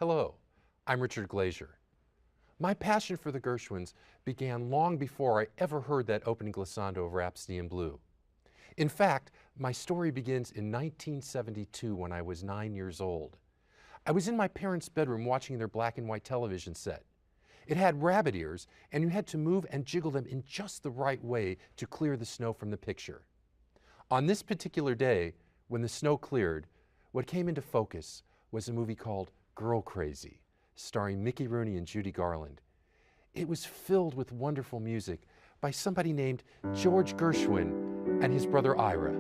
Hello, I'm Richard Glazier. My passion for the Gershwins began long before I ever heard that opening glissando of Rhapsody in Blue. In fact, my story begins in 1972 when I was 9 years old. I was in my parents' bedroom watching their black and white television set. It had rabbit ears, and you had to move and jiggle them in just the right way to clear the snow from the picture. On this particular day, when the snow cleared, what came into focus was a movie called Girl Crazy, starring Mickey Rooney and Judy Garland. It was filled with wonderful music by somebody named George Gershwin and his brother Ira.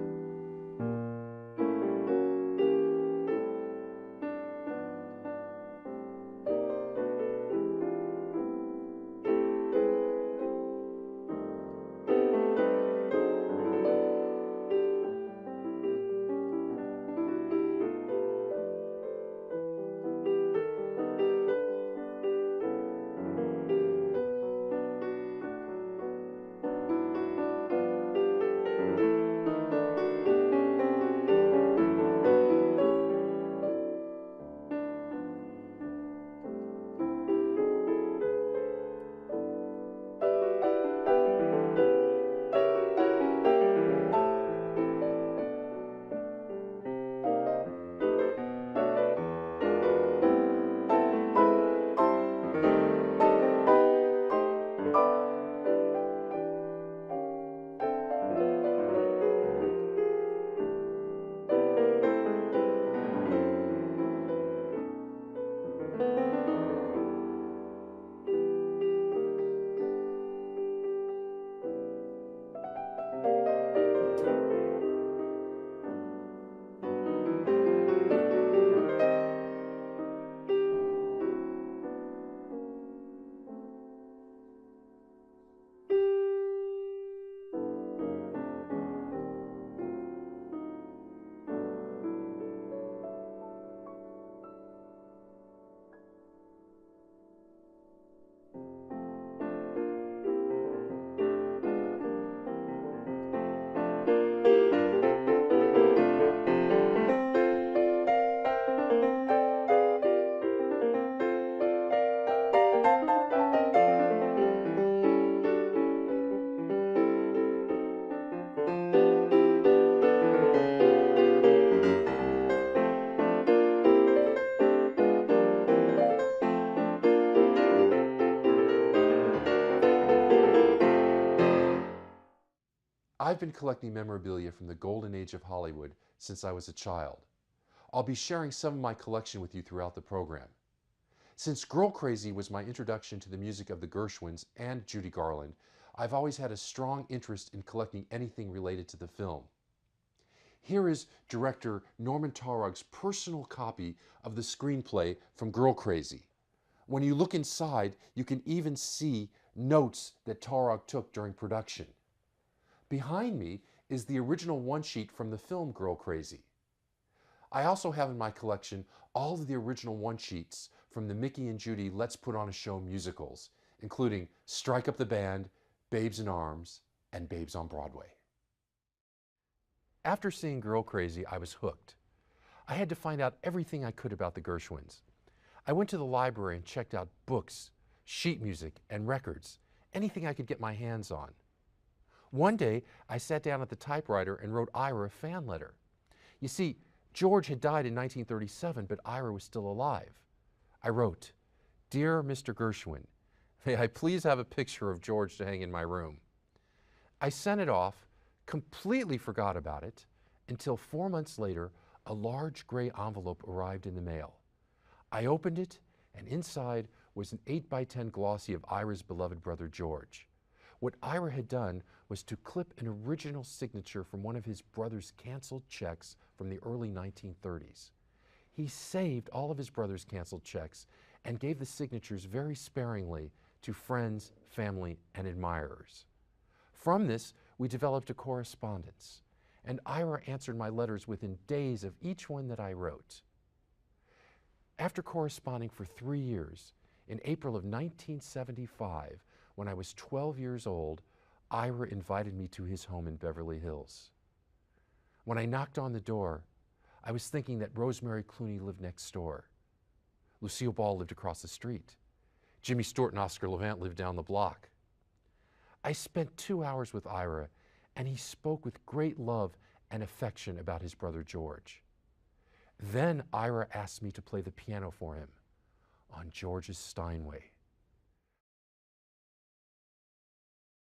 I've been collecting memorabilia from the golden age of Hollywood since I was a child. I'll be sharing some of my collection with you throughout the program. Since Girl Crazy was my introduction to the music of the Gershwins and Judy Garland, I've always had a strong interest in collecting anything related to the film. Here is director Norman Taurog's personal copy of the screenplay from Girl Crazy. When you look inside, you can even see notes that Taurog took during production. Behind me is the original one-sheet from the film Girl Crazy. I also have in my collection all of the original one-sheets from the Mickey and Judy Let's Put on a Show musicals, including Strike Up the Band, Babes in Arms, and Babes on Broadway. After seeing Girl Crazy, I was hooked. I had to find out everything I could about the Gershwins. I went to the library and checked out books, sheet music, and records, anything I could get my hands on. One day, I sat down at the typewriter and wrote Ira a fan letter. You see, George had died in 1937, but Ira was still alive. I wrote, "Dear Mr. Gershwin, may I please have a picture of George to hang in my room?" I sent it off, completely forgot about it, until 4 months later, a large gray envelope arrived in the mail. I opened it, and inside was an 8x10 glossy of Ira's beloved brother George. What Ira had done was to clip an original signature from one of his brother's canceled checks from the early 1930s. He saved all of his brother's canceled checks and gave the signatures very sparingly to friends, family, and admirers. From this, we developed a correspondence, and Ira answered my letters within days of each one that I wrote. After corresponding for 3 years, in April of 1975, when I was 12 years old, Ira invited me to his home in Beverly Hills. When I knocked on the door, I was thinking that Rosemary Clooney lived next door. Lucille Ball lived across the street. Jimmy Stewart and Oscar Levant lived down the block. I spent 2 hours with Ira, and he spoke with great love and affection about his brother George. Then Ira asked me to play the piano for him on George's Steinway.